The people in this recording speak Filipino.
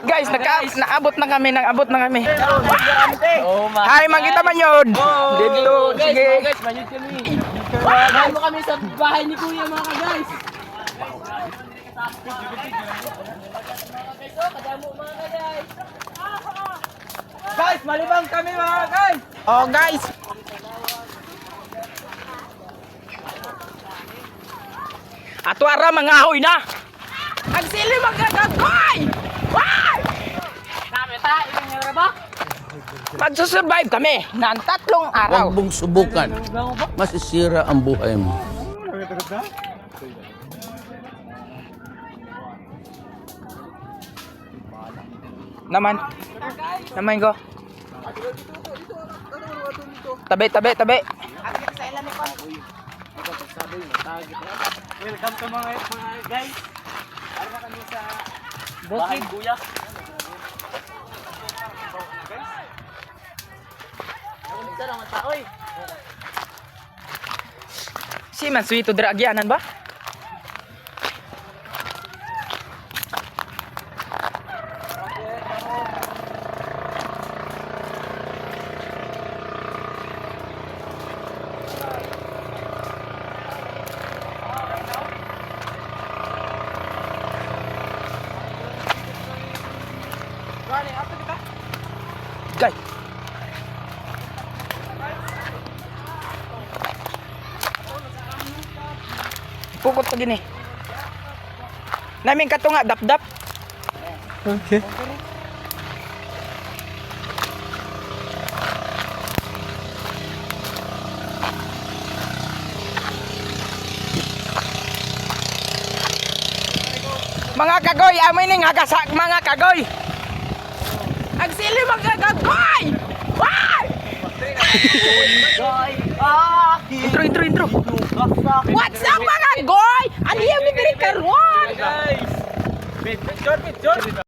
Guys, naabot na kami. Hi, makita man yun. Dito, sige. Guys, manyod kami. Bahay mo kami sa bahay ni Kuya mga guys. Guys, malibang kami mga guys. Oh, guys. Ato ara mga ahoy na. Agsili magkakagoy. Why? Kami tayo yung ba? Magsusurvive kami ng 3 araw. Huwag mong subukan. Masisira ang buhay mo. Naman ko. Tabi. Welcome to mga guys. Ano kami sa bahay ni Kuya. Si man suito dragyanan ba? Guys. Pukot pa gini. Namin kato nga dap-dap. Okay. Mga kagoy, amoy ning hagasak mga kagoy. Agsili mga kagoy. Why? Intro. What's up mga goy? Ano yung bibili karon? Guys. Picture.